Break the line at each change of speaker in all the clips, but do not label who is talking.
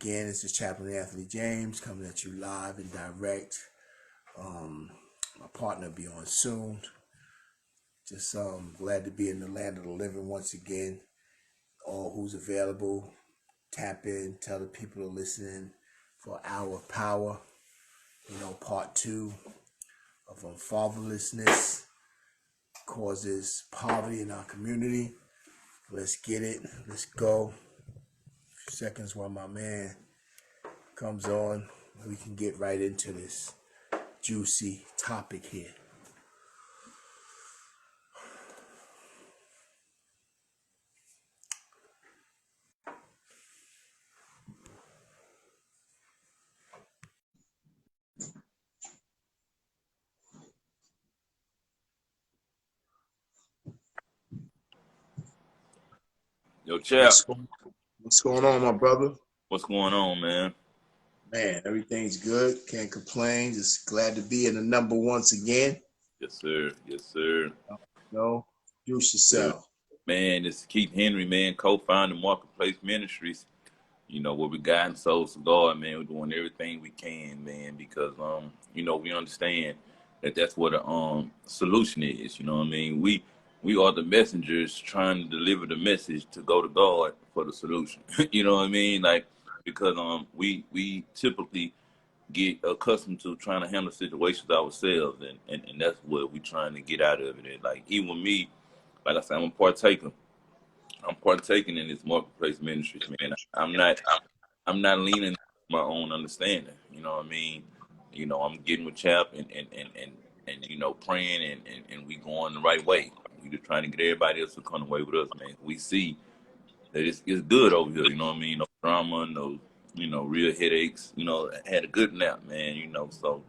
again. This is Chaplain Anthony James coming at you live and direct. My partner will be on soon. Just glad to be in the land of the living once again. All who's available, tap in, tell the people to listen for Hour of Power. Part two of fatherlessness causes poverty in our community. Let's get it. Let's go. A few seconds while my man comes on. We can get right into this juicy topic here.
Yo, Chap,
What's going on, my brother?
what's going on, man?
Man, everything's good. Can't complain. Just glad to be in the number once again.
Yes, sir. Yes, sir.
Juice
Sir.
yourself.
Man, this is Keith Henry, man, co-founder Marketplace Ministries. Where we guiding souls to God, man. We're doing everything we can, man, because we understand that that's what a solution is. You know what I mean? We are the messengers trying to deliver the message to go to God for the solution. You know what I mean? Like, because we typically get accustomed to trying to handle situations ourselves, and that's what we're trying to get out of it. And like, even with me, like I said, I'm a partaker. I'm partaking in this marketplace ministries, man. I'm not leaning on my own understanding. You know what I mean? I'm getting with Chap and praying and we going the right way. We just trying to get everybody else to come away with us, man. We see that it's good over here, you know what I mean? No drama, no, real headaches. I had a good nap, man, so,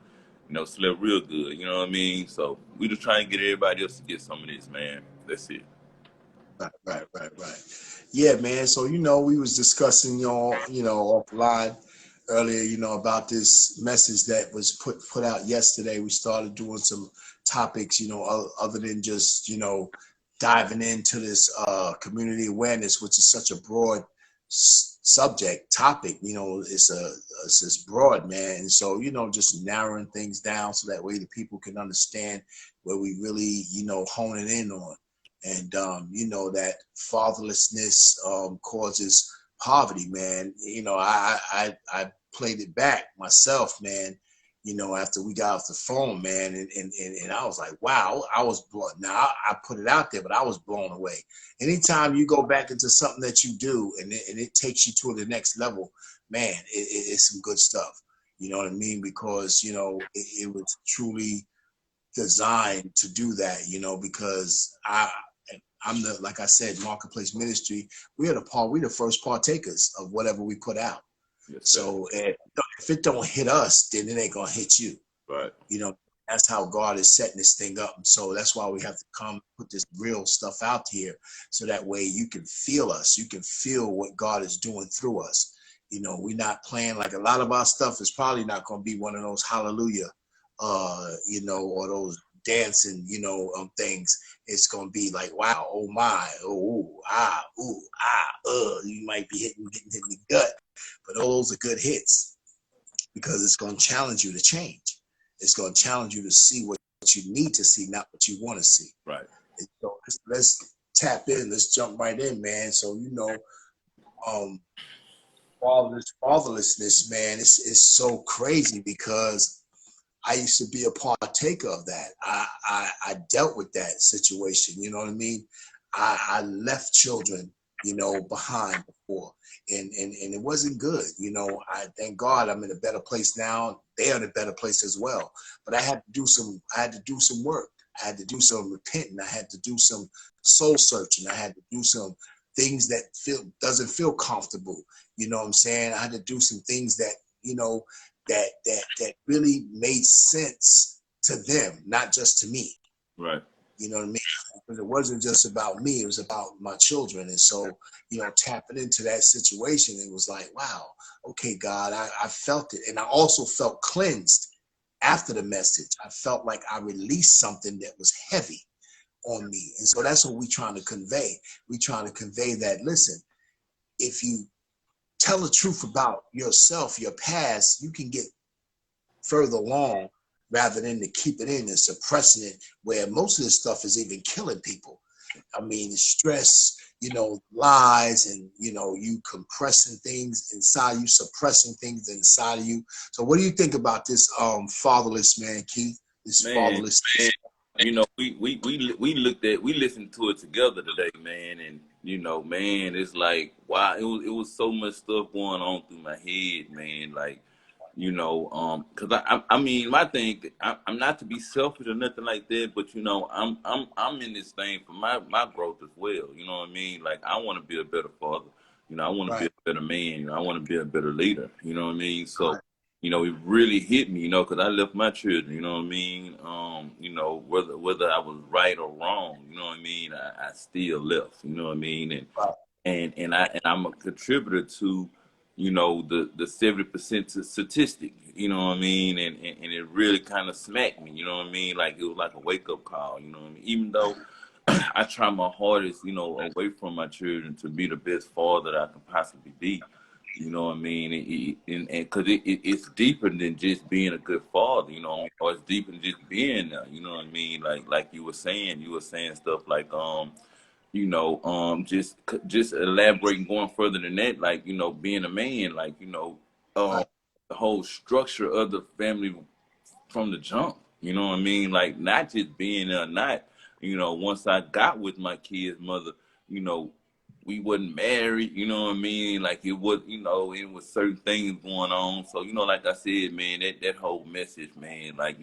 slept real good, you know what I mean? So we just trying to get everybody else to get some of this, man. That's it.
Right. Yeah, man. So we was discussing offline earlier, about this message that was put out yesterday. We started doing some topics, other than just diving into this community awareness, which is such a broad subject topic. It's broad, man. And so just narrowing things down so that way the people can understand where we really honing in on. And that fatherlessness causes poverty, man. I played it back myself, man. After we got off the phone, man, and I was like, wow, I was blown. Now I put it out there, but I was blown away. Anytime you go back into something that you do and it takes you to the next level, man, it's some good stuff. You know what I mean? Because it was truly designed to do that. Because I'm like I said, Marketplace Ministry. We the first partakers of whatever we put out.
Yes,
so if it don't hit us, then it ain't gonna hit you.
right.
That's how God is setting this thing up. And so that's why we have to come put this real stuff out here, so that way you can feel us. You can feel what God is doing through us. We're not playing like a lot of our stuff is probably not gonna be one of those hallelujah, or those dancing, things. It's gonna be like, wow, oh my, oh, ah, ooh, ah, you might be getting hit in the gut, but those are good hits because it's gonna challenge you to change. It's gonna challenge you to see what you need to see, not what you want to see.
Right.
And so let's tap in. Let's jump right in, man. So fatherlessness, man, it's so crazy because I used to be a partaker of that. I dealt with that situation. You know what I mean? I left children, behind before, and it wasn't good. I thank God I'm in a better place now. They're in a better place as well. But I had to do some work. I had to do some repenting. I had to do some soul searching. I had to do some things that doesn't feel comfortable. You know what I'm saying? I had to do some things that that really made sense to them, not just to me.
Right.
You know what I mean? Because it wasn't just about me, it was about my children. And so, tapping into that situation, it was like, wow, okay, God, I felt it. And I also felt cleansed after the message. I felt like I released something that was heavy on me. And so that's what we're trying to convey. We're trying to convey that, listen, if you tell the truth about yourself, your past, you can get further along rather than to keep it in and suppressing it, where most of this stuff is even killing people. I mean, stress, lies, and you compressing things inside you, suppressing things inside of you. So what do you think about this fatherless man, Keith? This
Man,
fatherless.
we listened to it together today, man, and man, it's like wow, it was so much stuff going on through my head, man, like because I mean, my thing, I'm not to be selfish or nothing like that, but I'm in this thing for my growth as well. You know what I mean? Like I want to be a better father. I want to be
Right,
a better man. I want to be a better leader. You know what I mean? So
right,
it really hit me. Because I left my children. You know what I mean? Whether I was right or wrong. You know what I mean? I still left. You know what I mean?
right,
And I'm a contributor to the 70% statistic, you know what I mean, and it really kind of smacked me, you know what I mean, like it was like a wake up call, you know what I mean, even though I try my hardest, away from my children to be the best father that I can possibly be, you know what I mean, and because it's deeper than just being a good father, you know what I mean, or it's deeper than just being there, you know what I mean, like you were saying stuff like just elaborating, going further than that, like being a man, like um
right,
the whole structure of the family from the jump, you know what I mean, like not just being there, not once I got with my kid's mother, you know we wasn't married, you know what I mean, like it was, it was certain things going on, so like I said, man, that whole message, man, like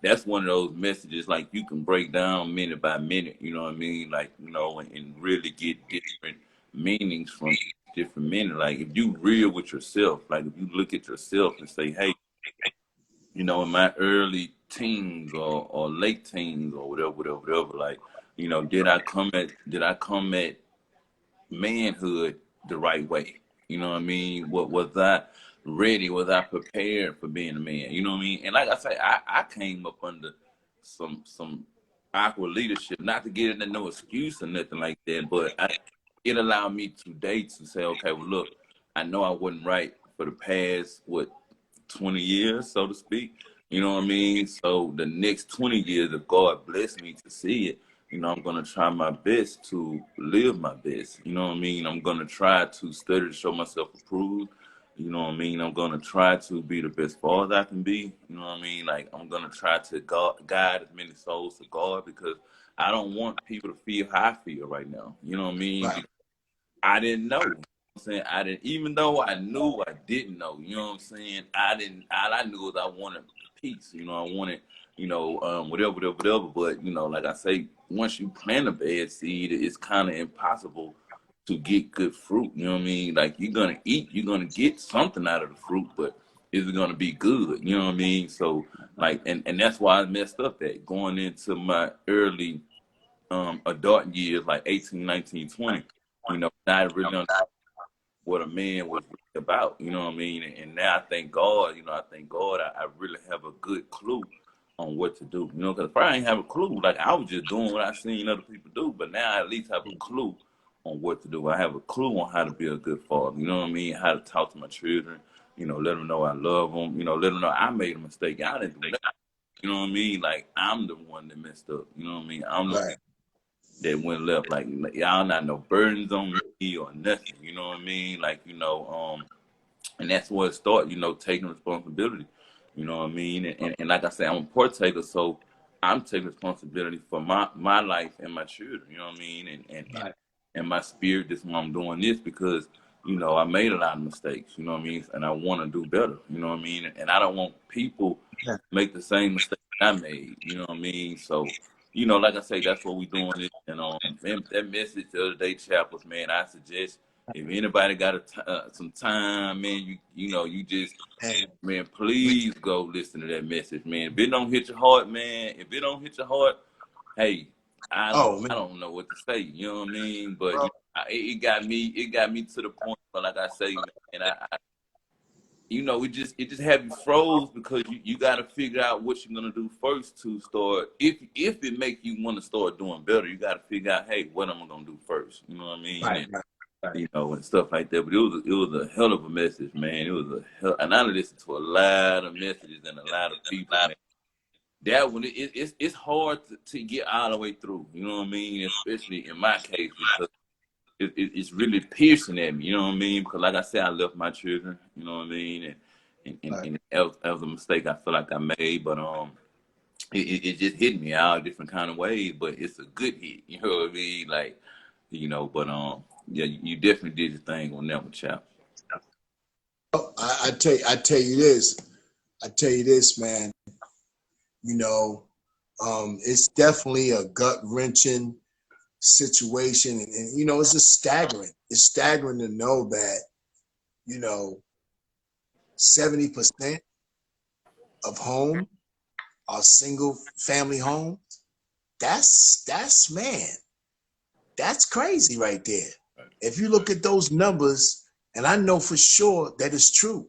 that's one of those messages like you can break down minute by minute, you know what I mean? Like, and really get different meanings from different minute. Like if you real with yourself, like if you look at yourself and say, hey, in my early teens or late teens or whatever, like, did I come at manhood the right way? You know what I mean? What was I ready? Was I prepared for being a man? You know what I mean? And like I say, I came up under some awkward leadership, not to get into no excuse or nothing like that, but it allowed me today to say, okay, well, look, I know I wasn't right for the past 20 years, so to speak. You know what I mean? So the next 20 years, if God bless me to see it, I'm gonna try my best to live my best. You know what I mean? I'm gonna try to study to show myself approved. You know what I mean? I'm gonna try to be the best father I can be. You know what I mean? Like I'm gonna try to guide as many souls to God, because I don't want people to feel how I feel right now. You know what I mean?
right,
I didn't know. You know what I'm saying, I didn't, even though I knew I didn't know. You know what I'm saying? I didn't. All I knew was I wanted peace. I wanted, whatever. But like I say, once you plant a bad seed, it's kind of impossible to get good fruit. You know what I mean? Like you're gonna eat, you're gonna get something out of the fruit, but is it gonna be good? You know what I mean? So like, and that's why I messed up at going into my early adult years, like 18, 19, 20, not really understanding what a man was really about, you know what I mean? And now I really have a good clue on what to do, because if I ain't have a clue, like I was just doing what I seen other people do, but now I at least have a clue on what to do. I have a clue on how to be a good father, you know what I mean? How to talk to my children, let them know I love them, let them know I made a mistake. I didn't do nothing, you know what I mean? Like I'm the one that messed up, you know what I mean? I'm the
right,
that went left. Like y'all not no burdens on me or nothing. You know what I mean? Like and that's where it started. Taking responsibility. You know what I mean? And like I said, I'm a partaker, so I'm taking responsibility for my life and my children. You know what I mean?
right.
And my spirit. That's why I'm doing this, because I made a lot of mistakes. You know what I mean? And I want to do better. You know what I mean? And I don't want people
Yeah.
make the same mistake I made. You know what I mean? So, like I say, that's what we doing it. And man, that message the other day, Chapels, man, I suggest if anybody got some time, man, you just,
And
man,
we,
please go listen to that message, man. If it don't hit your heart, man, if it don't hit your heart, hey, I don't,
oh man,
I don't know what to say. You know what I mean? But
bro.
it got me to the point where, like I say, man, it just have you froze, because you got to figure out what you're gonna do first to start. If it make you want to start doing better, you got to figure out, hey, what am I gonna do first? You know what I mean?
Right,
And
right. Right.
you know, and stuff like that. But it was a hell of a message, man. It was a hell, and I listened to a lot of messages and a lot of people, man. That one, it's hard to get all the way through. You know what I mean? Especially in my case because it's really piercing at me. You know what I mean? Because like I said, I left my children. You know what I mean?
Right.
And that was a mistake I feel like I made, but it just hit me all different kind of ways. But it's a good hit. You know what I mean? Like, you know, but yeah, you definitely did your thing on that one, chap.
Well, I tell you this, man. You know, it's definitely a gut wrenching situation, and you know, it's just staggering. It's staggering to know that you know 70% of home are single family homes. That's man, that's crazy right there. If you look at those numbers, and I know for sure that it's true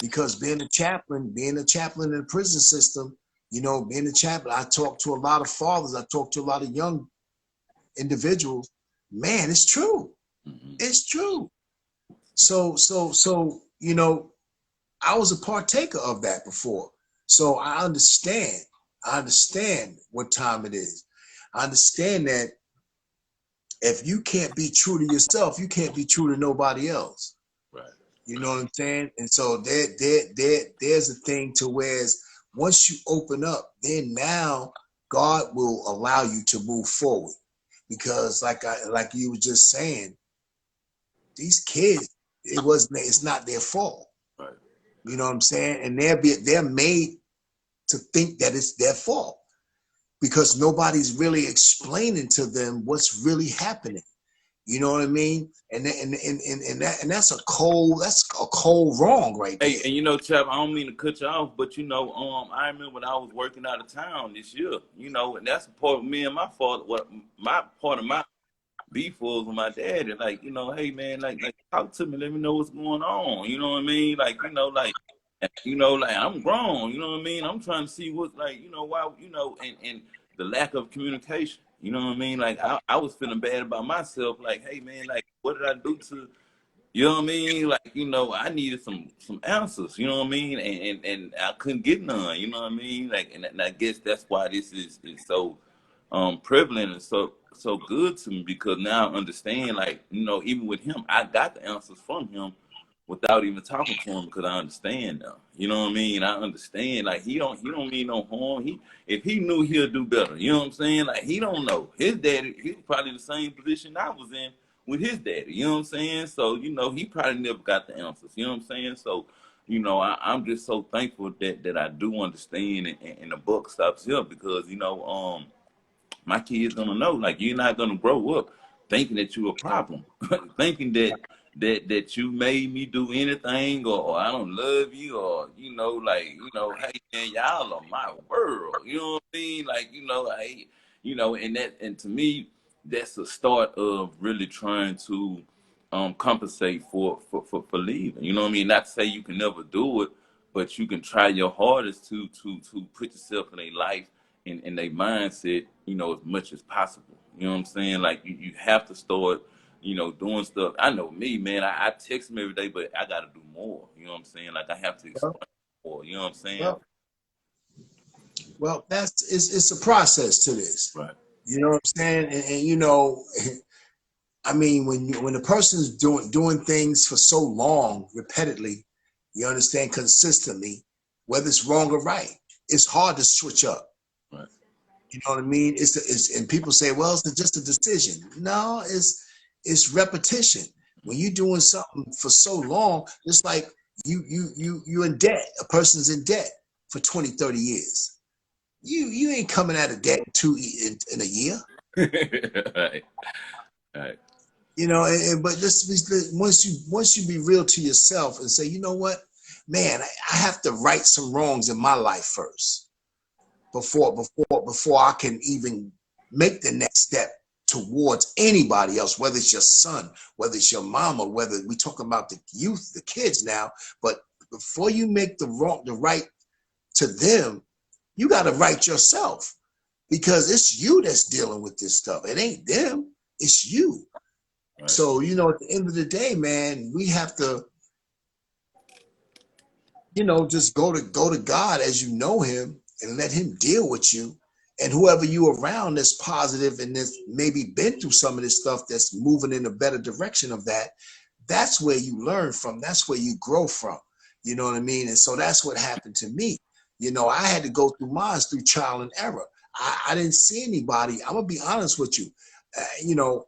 because being a chaplain in the prison system, you know, being a chaplain, I talk to a lot of fathers, I talk to a lot of young individuals. Man, it's true.
Mm-hmm.
It's true. So, you know, I was a partaker of that before. So I understand. I understand what time it is. I understand that if you can't be true to yourself, you can't be true to nobody else.
Right.
You know what I'm saying? And so there's a thing to whereas once you open up, then now God will allow you to move forward. Because like you were just saying, these kids, it's not their fault.
Right.
You know what I'm saying? And they're made to think that it's their fault because nobody's really explaining to them what's really happening. You know what I mean? And that's a cold wrong right
Hey,
there.
and you know, Chap, I don't mean to cut you off, but you know, I remember when I was working out of town this year, you know, and that's a part of me and my fault. What my part of my beef was with my dad, and like, you know, hey man, like talk to me, let me know what's going on. You know what I mean? Like, like I'm grown. You know what I mean? I'm trying to see what, like, you know, why, you know, and the lack of communication. You know what I mean? Like, I was feeling bad about myself. Like, hey man, like, what did I do to you know what I mean? Like, you know, I needed some answers, you know what I mean? And I couldn't get none, you know what I mean? Like and I guess that's why this is so prevalent and so good to me because now I understand like, you know, even with him, I got the answers from him without even talking to him because I understand now. You know what I mean? I understand. Like he don't mean no harm. If he knew he'll do better. You know what I'm saying? Like he don't know. His daddy, he's probably the same position I was in with his daddy. You know what I'm saying? So, you know, he probably never got the answers. You know what I'm saying? So, you know, I'm just so thankful that I do understand and the buck stops here because, you know, my kids gonna know like you're not gonna grow up thinking that you're a problem, thinking that you made me do anything or I don't love you or hey man, y'all are my world. You know what I mean? Like, and to me that's a start of really trying to compensate for leaving. You know what I mean? Not to say you can never do it, but you can try your hardest to put yourself in a life in their mindset, you know, as much as possible. You know what I'm saying? Like you have to start, you know, doing stuff. I know me, man. I text them every day, but I got to do more. You know what I'm saying? Like I have to
Well,
explain more. You know what I'm saying?
well, well, it's a process to this.
Right.
You know what I'm saying? And you know, I mean, when the person's doing things for so long, repeatedly, you understand consistently, whether it's wrong or right, it's hard to switch up.
Right.
You know what I mean? And people say, well, it's just a decision. No, it's repetition. When you're doing something for so long, it's like you in debt. A person's in debt for 20, 30 years. You ain't coming out of debt in a year.
Right. Right.
You know, but once you be real to yourself and say, you know what, man, I have to right some wrongs in my life first before I can even make the next step towards anybody else, whether it's your son, whether it's your mama, whether we talking about the youth, the kids now. But before you make the right to them, you got to right yourself because it's you that's dealing with this stuff. It ain't them, it's you.
Right.
So, you know, at the end of the day, man, we have to, you know, just go to God as you know him and let him deal with you. And whoever you around that's positive and that's maybe been through some of this stuff that's moving in a better direction of that, that's where you learn from. That's where you grow from. You know what I mean? And so that's what happened to me. You know, I had to go through mine through trial and error. I didn't see anybody. I'm gonna be honest with you. You know,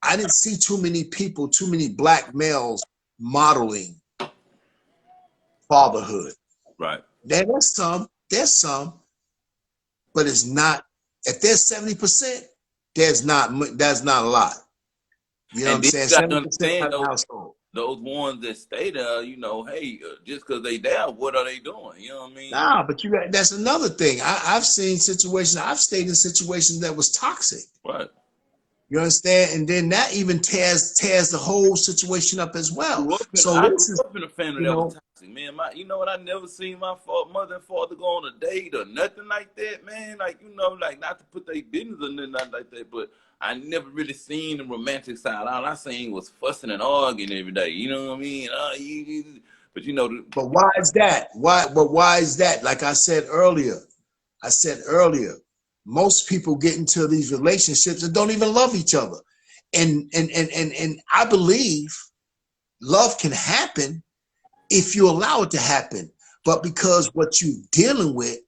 I didn't see too many people, too many black males modeling fatherhood.
Right.
There's some, but it's not. If there's 70%, that's not a lot. You know what
And
I'm
then
saying?
you got to
70%
understand
of the household.
those ones that stay there, you know, hey, just because they there, what are they doing? You know what I mean?
Nah, but that's another thing. I've seen situations, I've stayed in situations that was toxic.
Right.
You understand? And then that even tears the whole situation up as well. So
I
this
grew
is,
up in a family
you
that was
know,
toxic, man. You know what? I never seen my mother and father go on a date or nothing like that, man. Like, you know, like not to put their business or nothing like that, but I never really seen the romantic side. All I seen was fussing and arguing every day. You know what I mean? But you know,
but why is that? Why is that? Like I said earlier, most people get into these relationships and don't even love each other. And I believe love can happen if you allow it to happen. But because what you're dealing with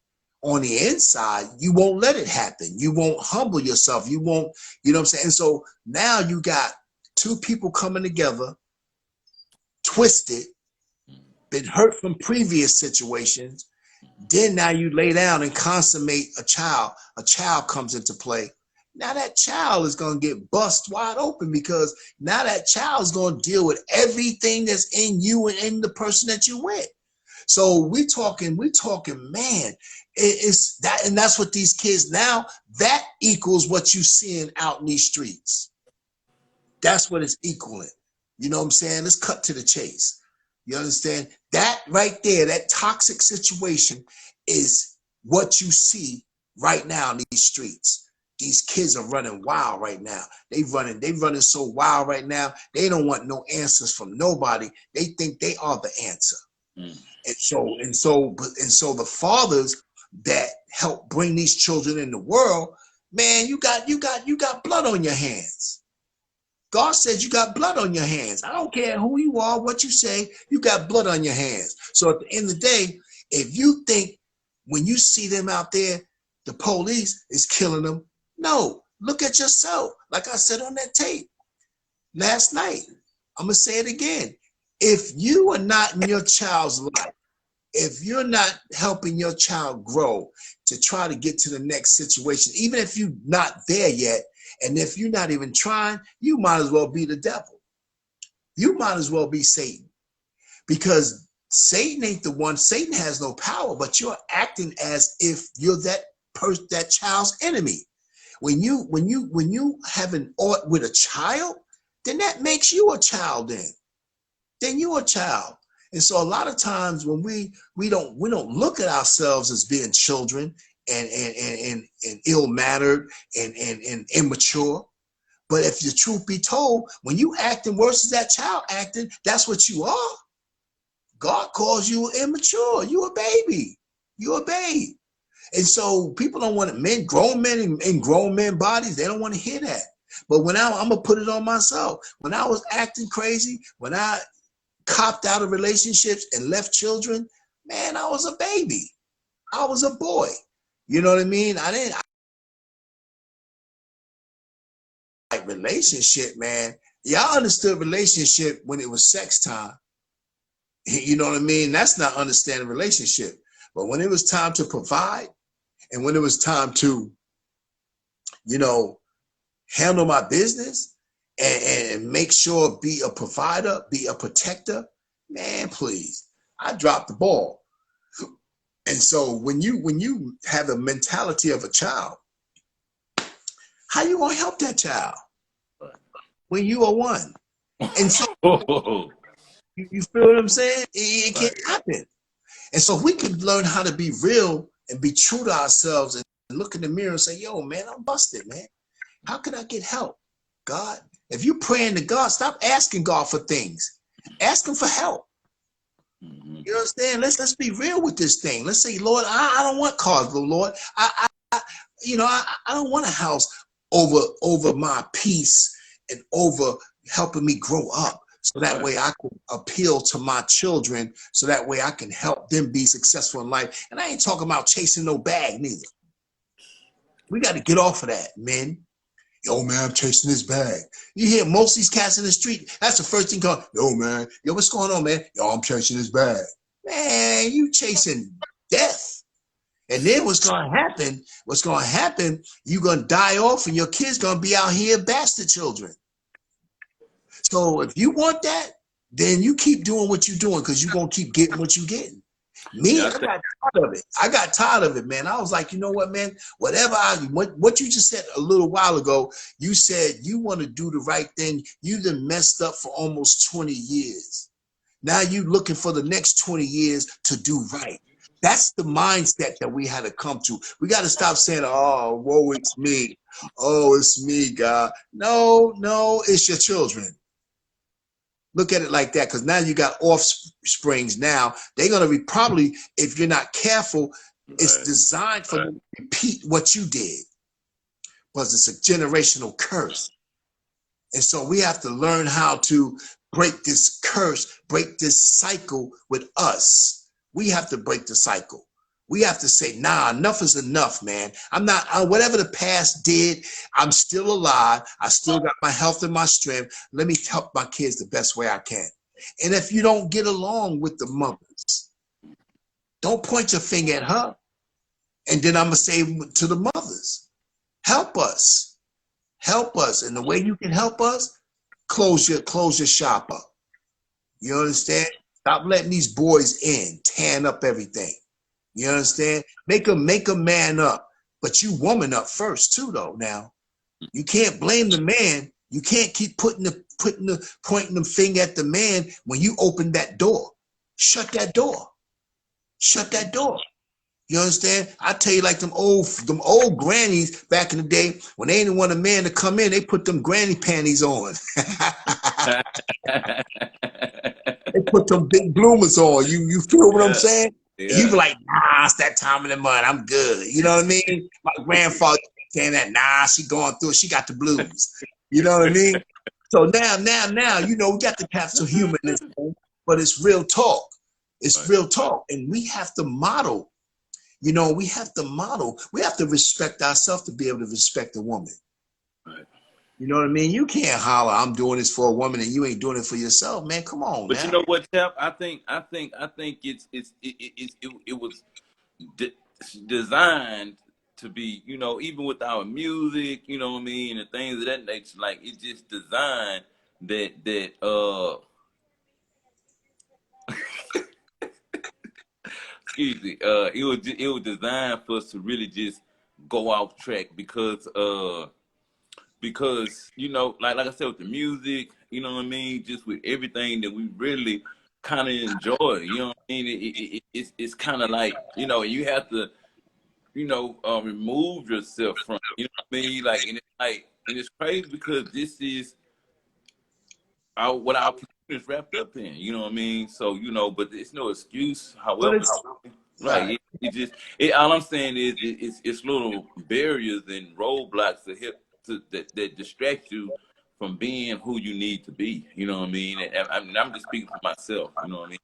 on the inside, you won't let it happen. You won't humble yourself. You won't, you know what I'm saying? And so now you got two people coming together, twisted, been hurt from previous situations. Then now you lay down and consummate a child. A child comes into play. Now that child is going to get bust wide open because now that child is going to deal with everything that's in you and in the person that you with. So we talking, man, it's that, and that's what these kids now, that equals what you seeing out in these streets. That's what it's equaling. You know what I'm saying? Let's cut to the chase. You understand? That right there, that toxic situation is what you see right now in these streets. These kids are running wild right now. They running so wild right now. They don't want no answers from nobody. They think they are the answer.
mm,
And so the fathers that help bring these children in the world, man, you got blood on your hands. God says you got blood on your hands. I don't care who you are, what you say, you got blood on your hands. So at the end of the day, if you think when you see them out there, the police is killing them, no, look at yourself. Like I said on that tape last night, I'm going to say it again. If you are not in your child's life, if you're not helping your child grow to try to get to the next situation, even if you're not there yet, and if you're not even trying, you might as well be the devil. You might as well be Satan, because Satan ain't the one. Satan has no power, but you're acting as if you're that child's enemy. When you have an ought with a child, then that makes you a child. Then you're a child. And so a lot of times when we don't look at ourselves as being children and ill-mannered and immature. But if the truth be told, when you acting worse as that child acting, that's what you are. God calls you immature. You a baby. You a babe. And so people don't want it, grown men in grown men bodies, they don't want to hear that. But I'm going to put it on myself. When I was acting crazy, when I copped out of relationships and left children, man, I was a baby. I was a boy. You know what I mean? I didn't like relationship, man. Y'all understood relationship when it was sex time. You know what I mean? That's not understanding relationship. But when it was time to provide and when it was time to, you know, handle my business and make sure be a provider, be a protector, man, please. I dropped the ball. And so when you have the mentality of a child, how you gonna help that child when you are one? And so
oh,
you feel what I'm saying? It
right.
can't happen. And so if we can learn how to be real and be true to ourselves and look in the mirror and say, yo, man, I'm busted, man. How can I get help? God, If you praying to God, stop asking God for things. Ask him for help.
Mm-hmm.
You understand? Let's be real with this thing. Let's say, Lord, I don't want cars, Lord. I don't want a house over my peace and over helping me grow up. So that
Right.
way I can appeal to my children. So that way I can help them be successful in life. And I ain't talking about chasing no bag neither. We got to get off of that, men. Yo, man, I'm chasing this bag. You hear most of these cats in the street, that's the first thing going, yo, man, yo, what's going on, man? Yo, I'm chasing this bag. Man, you chasing death. And then what's going to happen, you're going to die off and your kids going to be out here bastard children. So if you want that, then you keep doing what you're doing because you're going to keep getting what you're getting. Me, I got tired of it. I got tired of it, man. I was like, you know what, man? What you just said a little while ago, you said you want to do the right thing. You done messed up for almost 20 years. Now you looking for the next 20 years to do right. That's the mindset that we had to come to. We got to stop saying, oh, woe, it's me. Oh, it's me, God. No, it's your children. Look at it like that, because now you got offsprings now. They're going to be probably, if you're not careful, it's designed for them to repeat what you did. But it's a generational curse. And so we have to learn how to break this curse, break this cycle with us. We have to break the cycle. We have to say, nah, enough is enough, man. I'm not, whatever the past did, I'm still alive. I still got my health and my strength. Let me help my kids the best way I can. And if you don't get along with the mothers, don't point your finger at her. And then I'm going to say to the mothers, help us. Help us. And the way you can help us, close your shop up. You understand? Stop letting these boys in, tearing up everything. You understand? Make a man up, but you woman up first too, though. Now, you can't blame the man. You can't keep pointing the finger at the man when you open that door. Shut that door. Shut that door. You understand? I tell you, like them old grannies back in the day, when they didn't want a man to come in, they put them granny panties on. They put them big bloomers on. You feel what I'm saying?
Yeah.
And you be like, nah, it's that time in the month. I'm good. You know what I mean? My grandfather saying that, nah, she going through it. She got the blues. You know what I mean? So now, you know, we got to have some humor in this thing, but it's real talk. It's real talk. And we have to model. You know, we have to model. We have to respect ourselves to be able to respect a woman.
Right.
You know what I mean? You can't holler, I'm doing this for a woman and you ain't doing it for yourself, man. Come on,
But
now.
you know what, Tap? I think it was designed to be, you know, even with our music, you know what I mean, and things of that nature. Like it's just designed that excuse me, it was designed for us to really just go off track because you know, like I said, with the music, you know what I mean, just with everything that we really kind of enjoy, you know what I mean. It's kind of like, you know, you have to, you know, remove yourself from, you know what I mean, and it's crazy because this is what our community is wrapped up in, you know what I mean. So you know, but it's no excuse.
But
However,
it's right.
right, all I'm saying is it's little barriers and roadblocks that distract you from being who you need to be. You know what I mean? And I'm just speaking for myself. You know what I mean?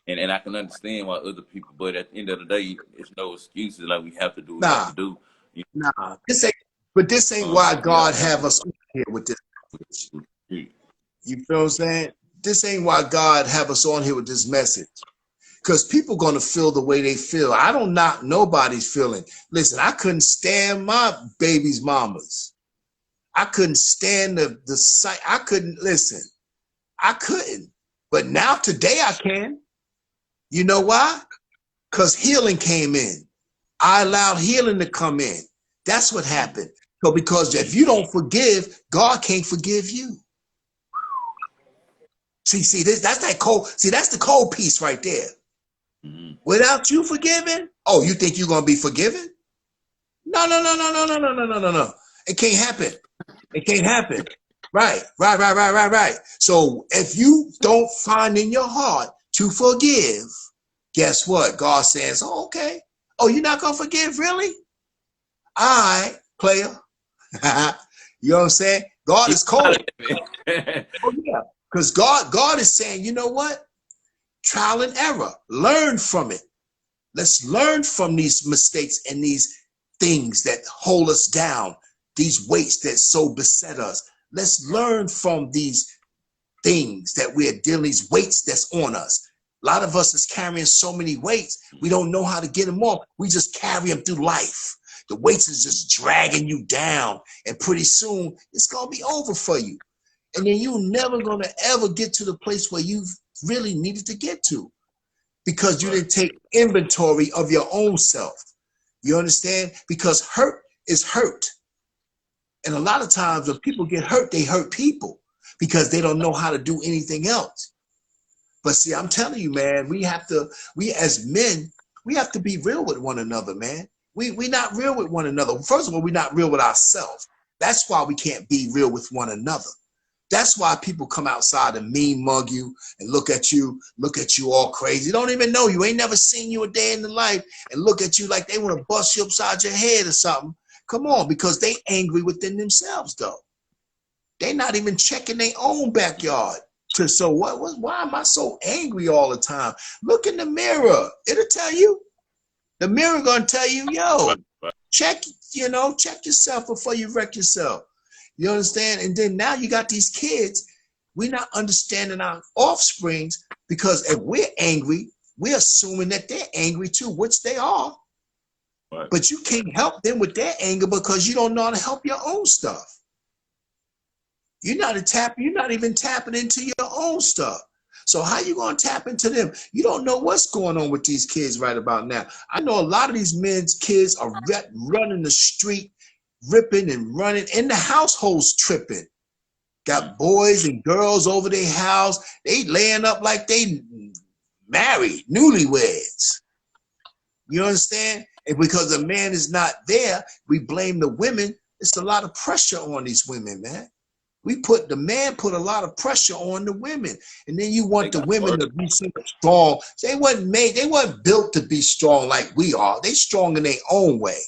And I can understand why other people, but at the end of the day, it's no excuses. Like we have to do what we have to do. You
Nah. This ain't
know,
why
yeah,
God have us on here with this.
yeah.
You feel what I'm saying? This ain't why God have us on here with this message. Because people gonna feel the way they feel. I don't knock nobody's feeling. Listen, I couldn't stand my baby's mamas. I couldn't stand the sight. I couldn't listen. I couldn't. But now today I can. You know why? Because healing came in. I allowed healing to come in. That's what happened. So because if you don't forgive, God can't forgive you. See, that's that cold. See, that's the cold piece right there.
Mm-hmm.
Without you forgiving, oh, you think you're gonna be forgiven? No. It can't happen. It can't happen. Right. So if you don't find in your heart to forgive, guess what? God says, oh, okay. Oh, you're not going to forgive, really? All right, player. You know what I'm saying? God
Get
is
out
cold.
of there, man.
Oh, yeah. Because God is saying, you know what? Trial and error. Learn from it. Let's learn from these mistakes and these things that hold us down, these weights that so beset us. Let's learn from these things that we're dealing, these weights that's on us. A lot of us is carrying so many weights, we don't know how to get them off. We just carry them through life. The weights is just dragging you down, and pretty soon it's gonna be over for you. And then you're never gonna ever get to the place where you really needed to get to because you
Right.
didn't take inventory of your own self. You understand? Because hurt is hurt. And a lot of times when people get hurt, they hurt people because they don't know how to do anything else. But see, I'm telling you, man, we as men, we have to be real with one another, man. We not real with one another. First of all, we're not real with ourselves. That's why we can't be real with one another. That's why people come outside and mean mug you and look at you all crazy. Don't even know you. Ain't never seen you a day in the life and look at you like they want to bust you upside your head or something. Come on, because they angry within themselves, though. They not even checking their own backyard. So why am I so angry all the time? Look in the mirror. It'll tell you. The mirror gonna tell you, yo,
Right. Right.
check yourself before you wreck yourself. You understand? And then now you got these kids. We're not understanding our offsprings because if we're angry, we're assuming that they're angry too, which they are.
Right.
But you can't help them with their anger because you don't know how to help your own stuff. You're not even tapping into your own stuff. So how you gonna tap into them? You don't know what's going on with these kids right about now. I know a lot of these men's kids are running the street, ripping and running, in the households tripping. Got boys and girls over their house. They laying up like they married, newlyweds. You understand? And because the man is not there, we blame the women. It's a lot of pressure on these women, man. The man put a lot of pressure on the women. And then you
They
want the
got
women
work.
to be so strong. They weren't built to be strong like we are. They strong in their own way.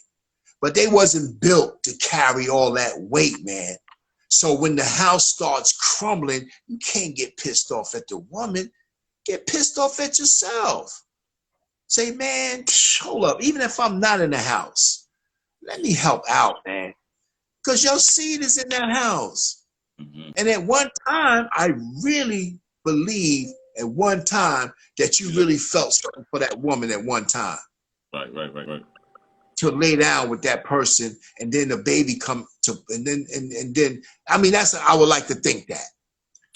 But they wasn't built to carry all that weight, man. So when the house starts crumbling, you can't get pissed off at the woman. Get pissed off at yourself. Say, man, hold up. Even if I'm not in the house, let me help out, man. Because your seed is in that house.
Mm-hmm.
And at one time, I really believe at one time that you really felt something for that woman at one time
Right.
to lay down with that person, and then the baby come to, and then I mean I would like to think that,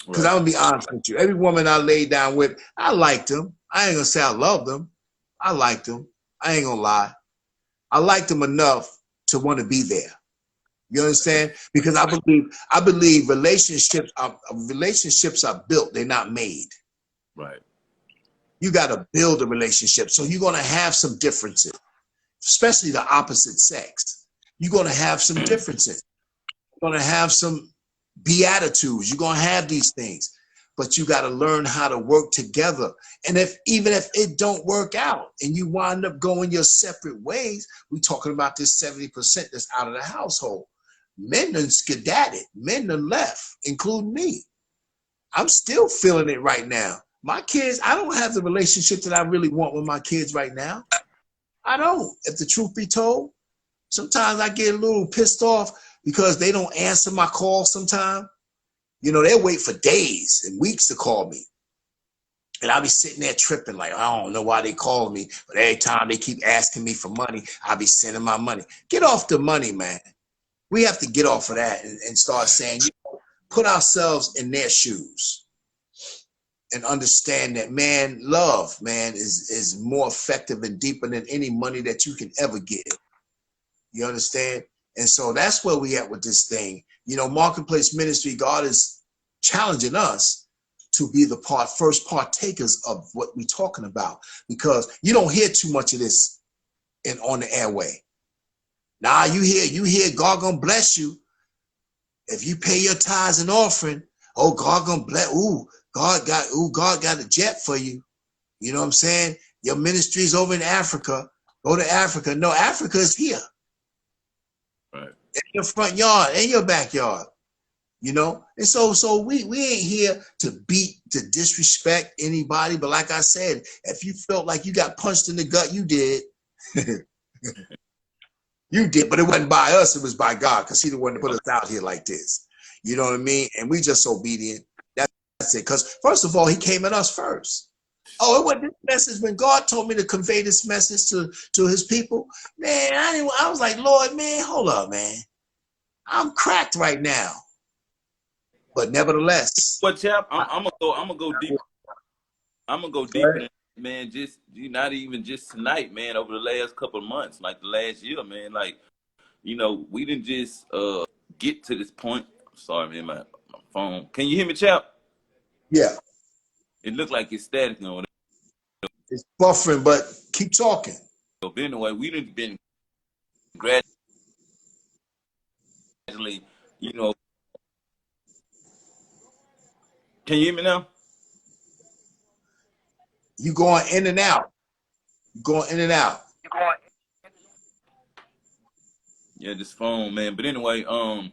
because
Right.
I'm gonna be honest with you. Every woman I laid down with, I liked them. I ain't gonna say I loved them. I liked them. I ain't gonna lie. I liked them enough to want to be there. You understand? Because I believe relationships are built, they're not made.
Right.
You got to build a relationship. So you're going to have some differences, especially the opposite sex. You're going to have some differences. You're going to have some beatitudes. You're going to have these things, but you got to learn how to work together. And even if it don't work out and you wind up going your separate ways, we're talking about this 70% that's out of the household. Men done skedadded. Men done left, including me. I'm still feeling it right now. My kids, I don't have the relationship that I really want with my kids right now. I don't, if the truth be told. Sometimes I get a little pissed off because they don't answer my calls sometimes. You know, they'll wait for days and weeks to call me. And I'll be sitting there tripping like, I don't know why they call me, but every time they keep asking me for money, I'll be sending my money. Get off the money, man. We have to get off of that and start saying, put ourselves in their shoes and understand that, man, love, man, is more effective and deeper than any money that you can ever get. You understand? And so that's where we at with this thing. You know, Marketplace Ministry, God is challenging us to be the first partakers of what we're talking about, because you don't hear too much of this on the airway. Now you hear God gonna bless you, If you pay your tithes and offering, oh, God gonna bless. God got a jet for you. You know what I'm saying? Your ministry's over in Africa. Go to Africa. No, Africa is here.
Right.
In your front yard, in your backyard. You know? And so we ain't here to disrespect anybody. But like I said, if you felt like you got punched in the gut, you did. You did, but it wasn't by us, it was by God, because He the one that put us out here like this. You know what I mean? And we just obedient. That's it. Because first of all, He came at us first. Oh, it wasn't this message when God told me to convey this message to His people. Man, I was like, Lord, man, hold up, man. I'm cracked right now. But nevertheless.
But chap, I'm gonna go deeper. I'm gonna go deeper than that, man. Just not even just tonight, man. Over the last couple of months, like the last year, man. Like, we didn't just get to this point. Sorry, man, my phone. Can you hear me, chap?
Yeah.
It looked like it's static on.
It's buffering, but keep talking.
But anyway, we didn't been gradually, Can you hear me now?
You going in and out. You going in and out.
Yeah, this phone, man. But anyway, go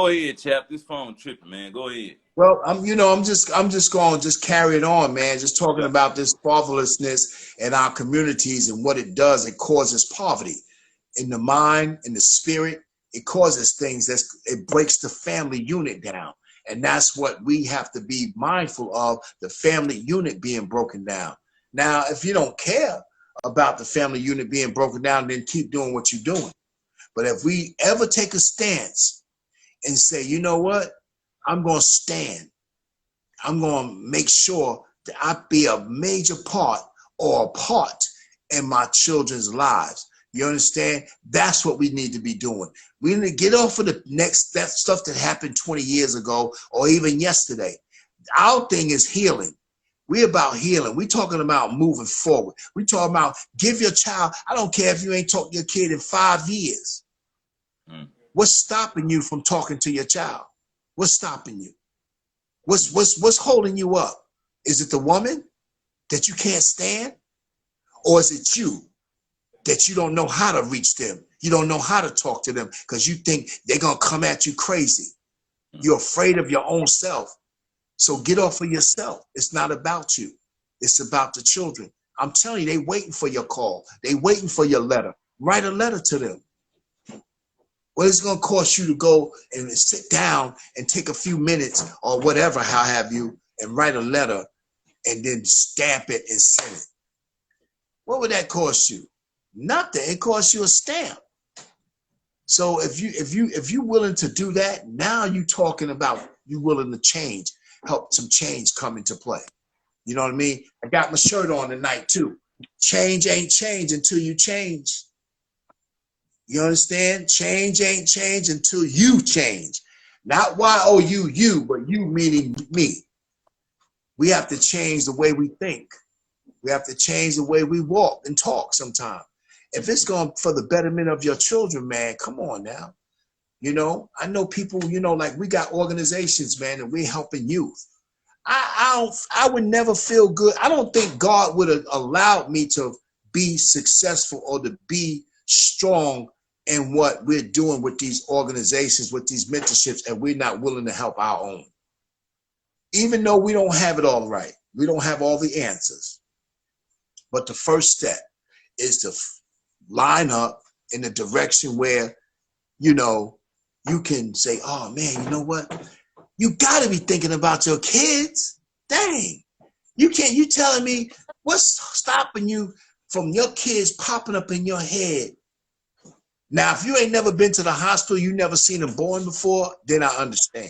ahead, chap. This phone tripping, man. Go ahead.
Well, I'm just going to just carry it on, man. Just talking
Yeah.
about this fatherlessness in our communities and what it does. It causes poverty in the mind, in the spirit. It causes things it breaks the family unit down. And that's what we have to be mindful of, the family unit being broken down. Now, if you don't care about the family unit being broken down, then keep doing what you're doing. But if we ever take a stance and say, you know what, I'm going to stand. I'm going to make sure that I be a major part or a part in my children's lives. You understand? That's what we need to be doing. We need to get off of that stuff that happened 20 years ago or even yesterday. Our thing is healing. We're about healing. We're talking about moving forward. We're talking about give your child, I don't care if you ain't talked to your kid in 5 years. What's stopping you from talking to your child? What's stopping you? What's holding you up? Is it the woman that you can't stand? Or is it you that you don't know how to reach them? You don't know how to talk to them because you think they're going to come at you crazy. You're afraid of your own self. So get off of yourself. It's not about you. It's about the children. I'm telling you, they waiting for your call. They waiting for your letter. Write a letter to them. What is it going to cost you to go and sit down and take a few minutes or whatever, how have you, and write a letter and then stamp it and send it? What would that cost you? Nothing. It costs you a stamp. So if you willing to do that, now you talking about you willing to change, help some change come into play. You know what I mean? I got my shirt on tonight too. Change ain't change until you change. You understand? Change ain't change until you change. Not you, but you meaning me. We have to change the way we think. We have to change the way we walk and talk sometimes. If it's going for the betterment of your children, man, come on now. I know people, like we got organizations, man, and we're helping youth. I would never feel good. I don't think God would have allowed me to be successful or to be strong in what we're doing with these organizations, with these mentorships, and we're not willing to help our own. Even though we don't have it all right. We don't have all the answers. But the first step is to line up in the direction where, you can say, oh man, you know what? You got to be thinking about your kids. Dang. You telling me what's stopping you from your kids popping up in your head? Now, if you ain't never been to the hospital, you never seen them born before, then I understand.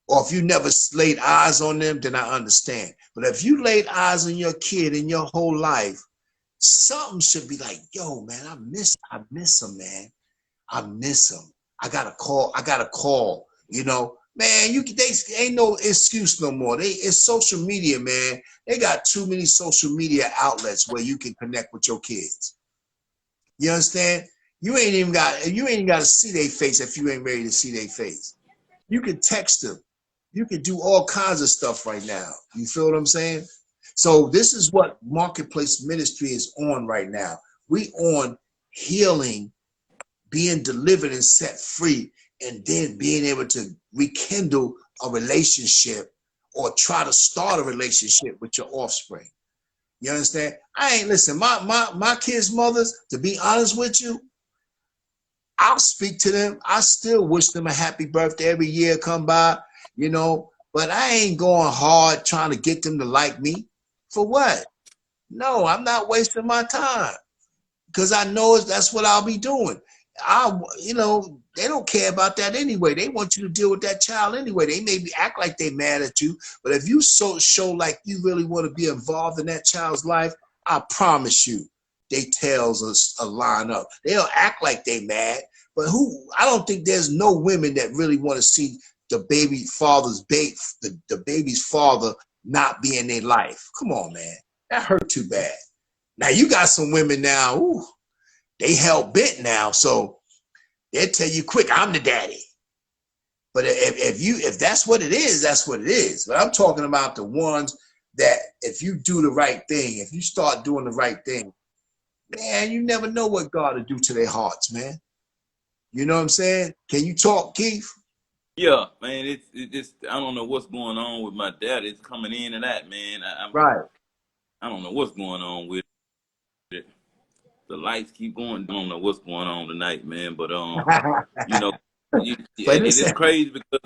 Or if you never laid eyes on them, then I understand. But if you laid eyes on your kid in your whole life, something should be like, yo, man, I miss him, man. I miss him. I got to call, Man, they ain't no excuse no more. It's social media, man. They got too many social media outlets where you can connect with your kids. You understand? You ain't got to see their face if you ain't ready to see their face. You can text them. You can do all kinds of stuff right now. You feel what I'm saying? So this is what Marketplace Ministry is on right now. We on healing, being delivered and set free, and then being able to rekindle a relationship or try to start a relationship with your offspring. You understand? Listen, my kids' mothers, to be honest with you, I'll speak to them. I still wish them a happy birthday every year come by, but I ain't going hard trying to get them to like me. For what? No, I'm not wasting my time because I know that's what I'll be doing. They don't care about that anyway. They want you to deal with that child anyway. They maybe act like they mad at you, but if you show like you really want to be involved in that child's life, I promise you, they tails us a line up. They'll act like they mad, but I don't think there's no women that really want to see the baby's father not be in their life. Come on, man. That hurt too bad. Now you got some women now, ooh, they hell bent now, so they'll tell you quick, I'm the daddy. But if that's what it is, that's what it is. But I'm talking about the ones that if you do the right thing, if you start doing the right thing, man, you never know what God will do to their hearts, man. You know what I'm saying? Can you talk, Keith?
Yeah, man. It's I don't know what's going on with my dad. It's coming in and that, man.
Right.
I don't know what's going on with it. The lights keep going. I don't know what's going on tonight, man. But you know,
But
it is
listen,
crazy because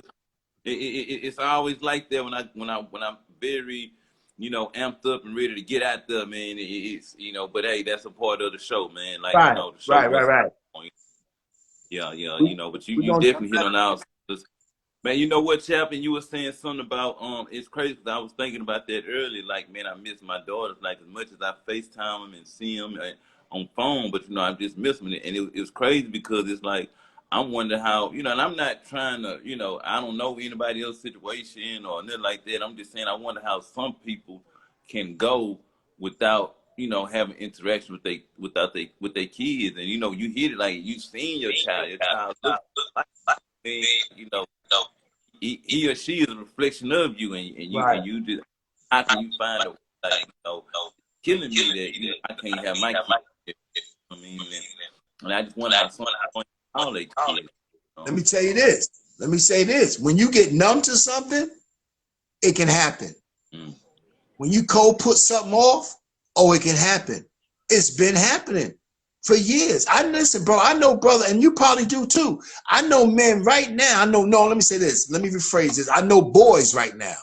it's always like that when I'm very, amped up and ready to get out there, man. It's but hey, that's a part of the show, man. Like
right,
the show
right, right,
must.
right.
Yeah, yeah,
We,
but
we
you
gonna
definitely hit on our. Man, you know what, Chaplain? You were saying something about it's crazy because I was thinking about that earlier. Like, man, I miss my daughters like as much as I FaceTime them and see them on phone, but I just miss them, and it was crazy because it's like I'm wondering how and I'm not trying to I don't know anybody else's situation or nothing like that. I'm just saying I wonder how some people can go without having interaction with their kids, and you hit it like you seen your child look like me, he or she is a reflection of you,
right.
and you just how can you find a like killing me that I can't have my kids. I mean, and I just wonder how some all they kids.
Let me tell you this. Let me say this. When you get numb to something, it can happen.
Mm.
When you cold put something off, oh, it can happen. It's been happening for years. Listen, bro, I know, brother, and you probably do too. I know men right now. No, let me say this. Let me rephrase this. I know boys right now,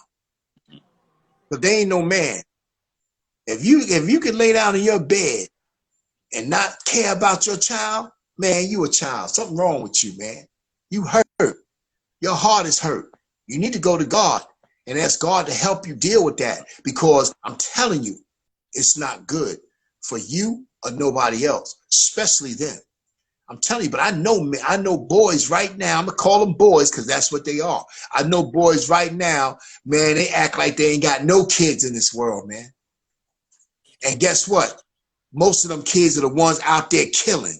but they ain't no man. If you can lay down in your bed and not care about your child, man, you a child. Something wrong with you, man. You hurt. Your heart is hurt. You need to go to God and ask God to help you deal with that, because I'm telling you, it's not good for you or nobody else, especially them. I'm telling you, but I know boys right now. I'm gonna call them boys because that's what they are. I know boys right now, man. They act like they ain't got no kids in this world, man. And guess what? Most of them kids are the ones out there killing.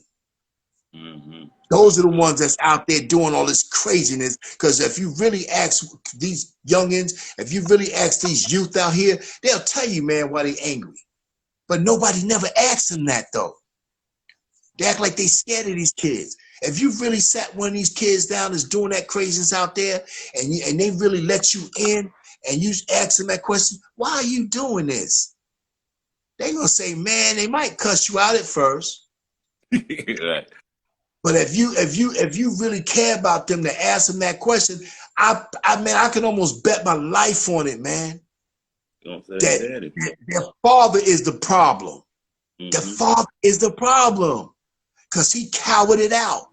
Mm-hmm.
Those are the ones that's out there doing all this craziness. Because if you really ask these youngins, if you really ask these youth out here, they'll tell you, man, why they angry. But nobody never asks them that, though. They act like they scared of these kids. If you really sat one of these kids down that's doing that craziness out there, and they really let you in, and you ask them that question, why are you doing this? They're going to say, man, they might cuss you out at first.
Right.
But if you really care about them to ask them that question, I can almost bet my life on it, man.
Don't say
That
daddy.
their father is the problem. The
Mm-hmm.
father is the problem because he cowered it out.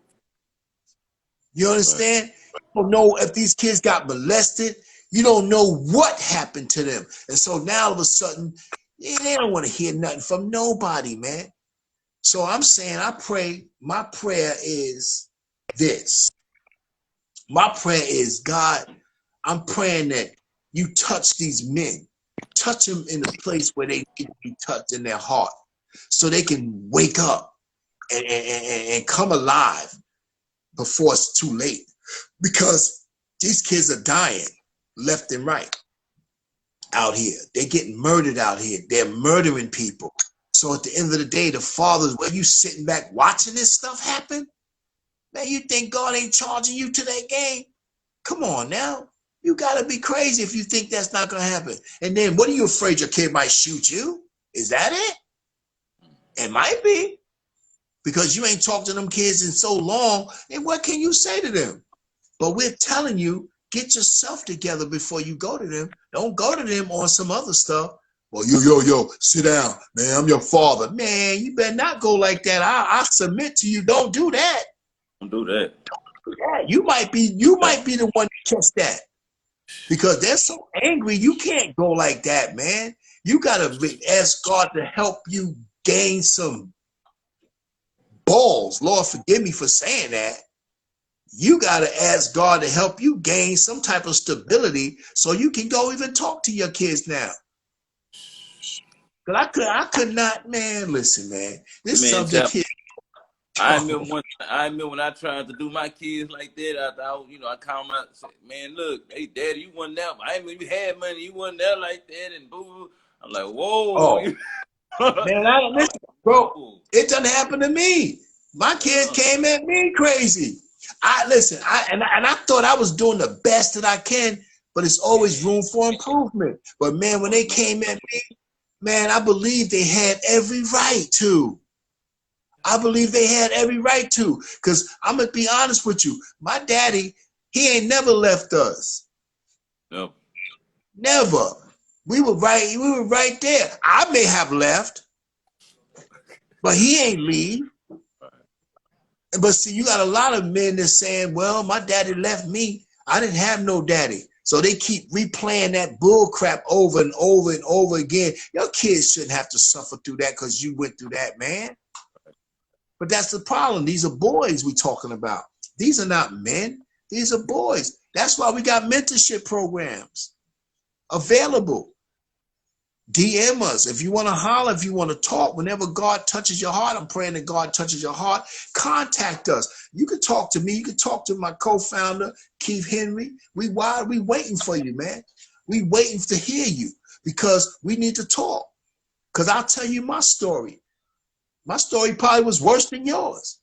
You
Right.
understand? You don't know if these kids got molested. You don't know what happened to them, and so now all of a sudden, they don't want to hear nothing from nobody, man. So I'm saying, I pray. My prayer is this. My prayer is, God, I'm praying that you touch these men, touch them in a place where they need to be touched in their heart so they can wake up and come alive before it's too late, because these kids are dying left and right out here. They're getting murdered out here. They're murdering people. So at the end of the day, the fathers, were you sitting back watching this stuff happen? Man, you think God ain't charging you to that game? Come on now. You gotta be crazy if you think that's not gonna happen. And then what are you afraid your kid might shoot you? Is that it? It might be. Because you ain't talked to them kids in so long, and what can you say to them? But we're telling you, get yourself together before you go to them. Don't go to them on some other stuff. Well, yo, sit down, man. I'm your father. Man, you better not go like that. I submit to you. Don't do that.
Don't do that.
Yeah, you might be the one to catch that. Because they're so angry, you can't go like that, man. You gotta ask God to help you gain some balls. Lord, forgive me for saying that. You got to ask God to help you gain some type of stability so you can go even talk to your kids now. But I could not, man. Listen, man. This
Man,
subject here.
I remember when I tried to do my kids like that. I thought, I called them out and said, man, look, hey, daddy, you wasn't there. I mean, you had money, you wasn't there like that, and boo. I'm like, whoa.
Oh, man, I don't listen, bro. It doesn't happen to me. My kids came at me crazy. I thought I was doing the best that I can, but it's always room for improvement. But man, when they came at me, man, I believe they had every right to. I believe they had every right to. Because I'm going to be honest with you. My daddy, he ain't never left us.
No.
Never. We were right there. I may have left, but he ain't leave. But see, you got a lot of men that's saying, well, my daddy left me. I didn't have no daddy. So they keep replaying that bull crap over and over and over again. Your kids shouldn't have to suffer through that because you went through that, man. But that's the problem. These are boys we talking about. These are not men. These are boys. That's why we got mentorship programs available. DM us if you want to holler, if you want to talk. Whenever God touches your heart, I'm praying that God touches your heart. Contact us. You can talk to me. You can talk to my co-founder, Keith Henry. We waiting for you, man. We waiting to hear you because we need to talk. Because I'll tell you my story. My story probably was worse than yours.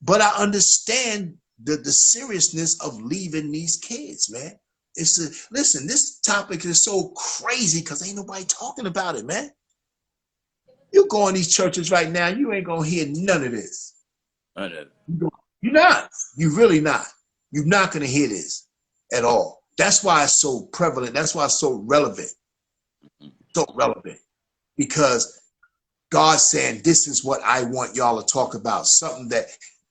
But I understand the seriousness of leaving these kids, man. Listen, this topic is so crazy because ain't nobody talking about it, man. You go in these churches right now, you ain't gonna hear none of this.
I know.
You're not. You're really not. You're not gonna hear this at all. That's why it's so prevalent. That's why it's so relevant. So relevant. Because God's saying, this is what I want y'all to talk about. Something that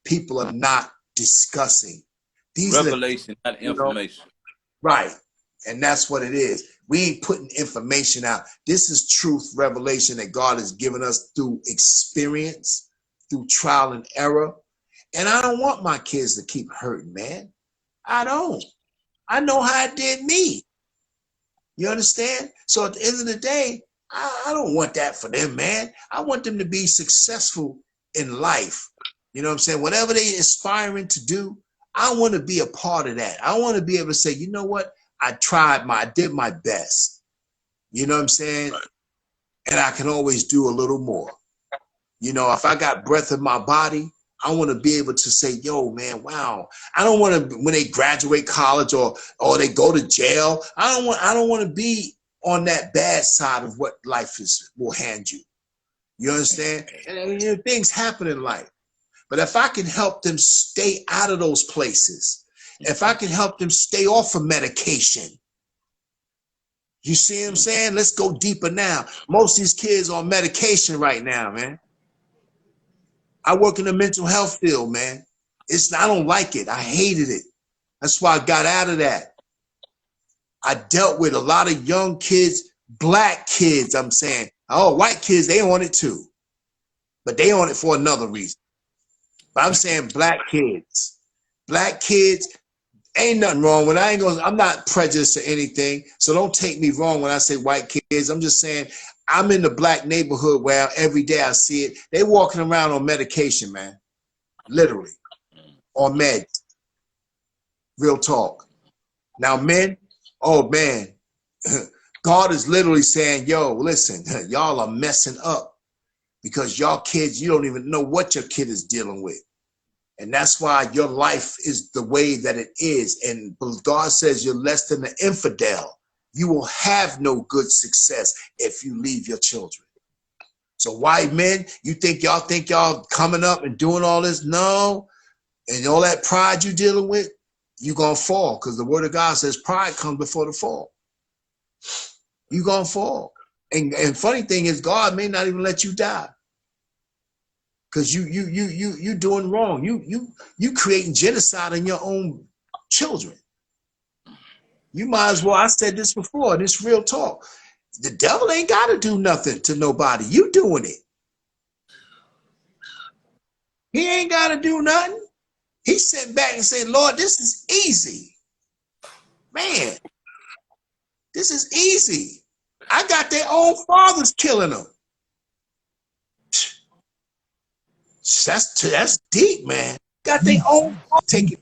people are not discussing. These
Revelation, not information.
Right. And that's what it is. We ain't putting information out. This is truth, revelation that God has given us through experience, through trial and error. And I don't want my kids to keep hurting, man. I don't. I know how it did me. You understand? So at the end of the day, I don't want that for them, man. I want them to be successful in life. You know what I'm saying? Whatever they aspiring to do, I want to be a part of that. I want to be able to say, you know what? I did my best. You know what I'm saying? Right. And I can always do a little more. You know, if I got breath in my body, I want to be able to say, yo, man, wow. I don't want to, when they graduate college or they go to jail, I don't want to be on that bad side of what life will hand you. You understand? And things happen in life. But if I can help them stay out of those places, if I can help them stay off of medication, you see what I'm saying? Let's go deeper now. Most of these kids are on medication right now, man. I work in the mental health field, man. I don't like it. I hated it. That's why I got out of that. I dealt with a lot of young kids, black kids, I'm saying. Oh, white kids, they on it too. But they on it for another reason. But I'm saying black kids. Black kids, ain't nothing wrong with it. I'm not prejudiced to anything. So don't take me wrong when I say white kids. I'm just saying I'm in the black neighborhood where every day I see it. They walking around on medication, man. Literally. On meds. Real talk. Now, men, oh man, God is literally saying, yo, listen, y'all are messing up because y'all kids, you don't even know what your kid is dealing with. And that's why your life is the way that it is. And God says you're less than an infidel. You will have no good success if you leave your children. So white men, you think y'all coming up and doing all this? No. And all that pride you're dealing with, you're going to fall, because the word of God says pride comes before the fall. You're going to fall. And funny thing is, God may not even let you die, because you doing wrong. You creating genocide in your own children. You might as well, I said this before, this real talk. The devil ain't got to do nothing to nobody. You doing it. He ain't got to do nothing. He sat back and said, Lord, this is easy. Man, this is easy. I got their own fathers killing them. That's deep, man. Got their own taking.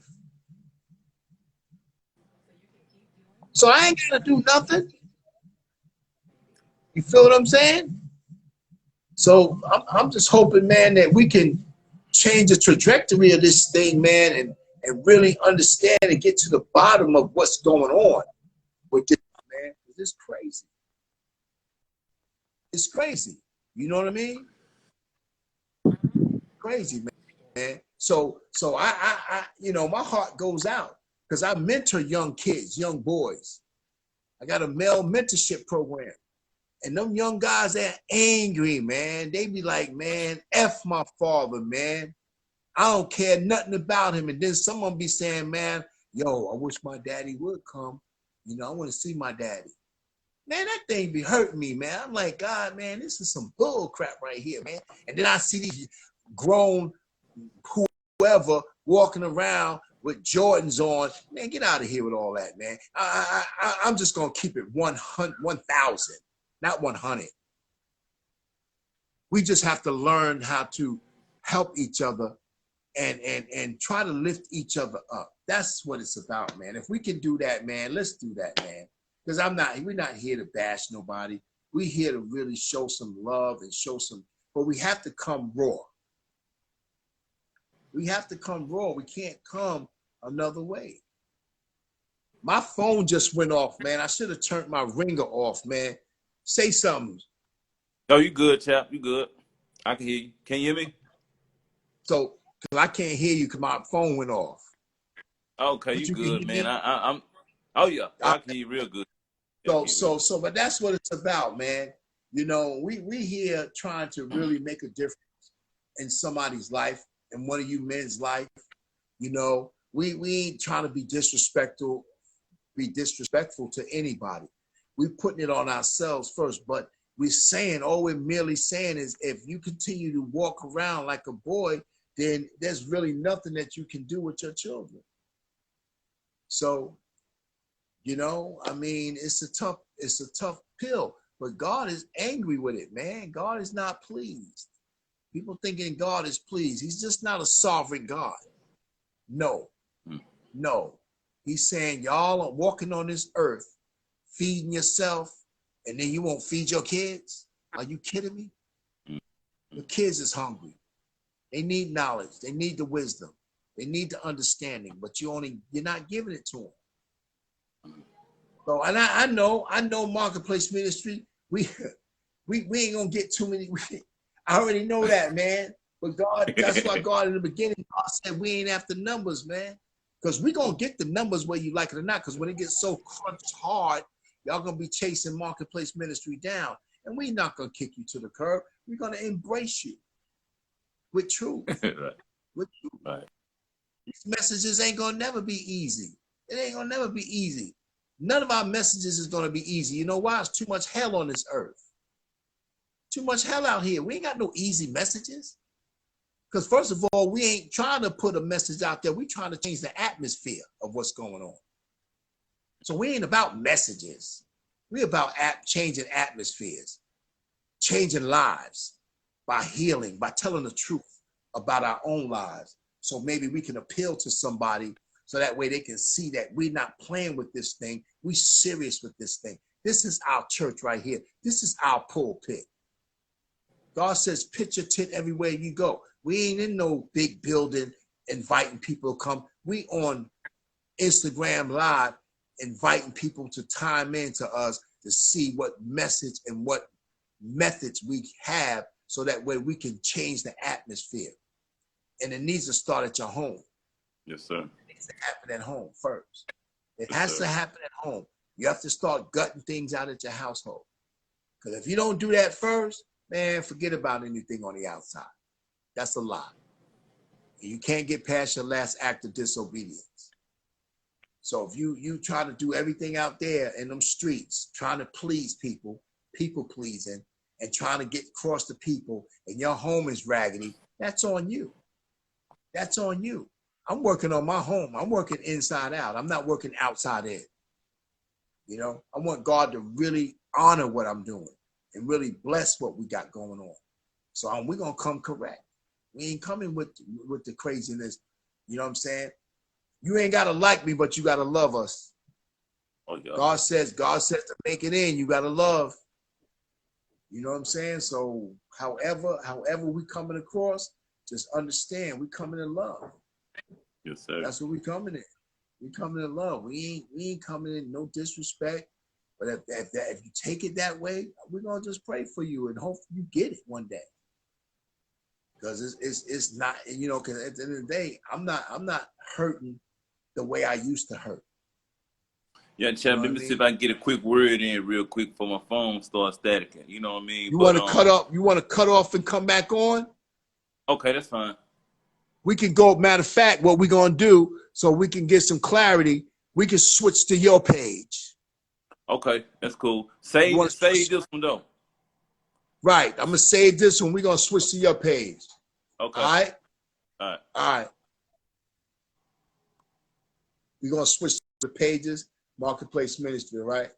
So I ain't got to do nothing. You feel what I'm saying? So I'm just hoping, man, that we can change the trajectory of this thing, man, and really understand and get to the bottom of what's going on with this, man. It's crazy. It's crazy. You know what I mean? Crazy, man. So I you know, my heart goes out because I mentor young kids, young boys. I got a male mentorship program. And them young guys, they're angry, man. They be like, man, F my father, man. I don't care nothing about him. And then someone be saying, man, yo, I wish my daddy would come. You know, I want to see my daddy. Man, that thing be hurting me, man. I'm like, God, man, this is some bull crap right here, man. And then I see these grown whoever walking around with Jordans on. Man, get out of here with all that, man. I'm just going to keep it 1,000, not 100. We just have to learn how to help each other and try to lift each other up. That's what it's about, man. If we can do that, man, let's do that, man. Because we're not here to bash nobody. We're here to really show some love and show some, but we have to come raw. We have to come raw. We can't come another way. My phone just went off, man. I should have turned my ringer off, man. Say something.
No, you good, chap. You good. I can hear you. Can you hear me?
So, because I can't hear you because my phone went off.
Okay,
But
you
you can
good,
hear
man.
me?
I'm. Oh yeah, I can hear you real good. Yeah,
But that's what it's about, man. You know, we here trying to really make a difference in somebody's life, in one of you men's life. You know, we ain't trying to be disrespectful to anybody. We putting it on ourselves first, but all we're merely saying is if you continue to walk around like a boy, then there's really nothing that you can do with your children. So, you know, I mean, it's a tough pill, but God is angry with it, man. God is not pleased. People thinking God is pleased. He's just not a sovereign God. No, no. He's saying y'all are walking on this earth, feeding yourself, and then you won't feed your kids? Are you kidding me? Your kids is hungry. They need knowledge. They need the wisdom. They need the understanding, but you're not giving it to them. So, and I know Marketplace Ministry, we ain't gonna get too many. I already know that, man. But God, that's why God in the beginning, God said we ain't after numbers, man. Because we're gonna get the numbers whether you like it or not. Because when it gets so crunched hard, y'all gonna be chasing Marketplace Ministry down. And we're not gonna kick you to the curb. We're gonna embrace you with truth.
right.
With truth.
Right.
These messages ain't gonna never be easy. It ain't gonna never be easy. None of our messages is gonna be easy. You know why? It's too much hell on this earth. Too much hell out here. We ain't got no easy messages. Because first of all, we ain't trying to put a message out there. We trying to change the atmosphere of what's going on. So we ain't about messages. We about changing atmospheres. changing lives by healing, by telling the truth about our own lives. So maybe we can appeal to somebody so that way they can see that we're not playing with this thing. We're serious with this thing. This is our church right here. This is our pulpit. God says, pitch your tent everywhere you go. We ain't in no big building inviting people to come. We on Instagram Live inviting people to time into us to see what message and what methods we have so that way we can change the atmosphere. And it needs to start at your home.
Yes, sir.
It needs to happen at home first. It
Yes,
has
sir.
to happen at home. You have to start gutting things out at your household. Because if you don't do that first, man, forget about anything on the outside. That's a lie. And you can't get past your last act of disobedience. So if you try to do everything out there in them streets, trying to please people, people pleasing, and trying to get across the people, and your home is raggedy, that's on you. That's on you. I'm working on my home. I'm working inside out. I'm not working outside in. You know, I want God to really honor what I'm doing and really bless what we got going on. So we're going to come correct. We ain't coming with the craziness. You know what I'm saying? You ain't got to like me, but you got to love us.
Oh, yeah.
God says to make it in, you got to love. You know what I'm saying? So however we coming across, just understand we coming in love.
Yes, sir.
That's what we coming in. We coming in love. We ain't coming in no disrespect. But if you take it that way, we're gonna just pray for you and hope you get it one day. Because it's not, you know, because at the end of the day, I'm not hurting the way I used to hurt.
Yeah,
You
champ,
know
let
what I
me see
mean?
if I can get a quick word in real quick before my phone starts staticking. You know what I mean?
You
But
want to cut off? You want to cut off and come back on?
okay, that's fine.
We can go. Matter of fact, what we're gonna do so we can get some clarity, we can switch to your page.
Okay, that's cool.
You
Save
want
this,
to
save
switch?
this one though.
Right. I'm gonna save this one. We're gonna switch to your page.
Okay.
All right.
All right.
All right. We're gonna switch the pages. Marketplace Ministry. Right.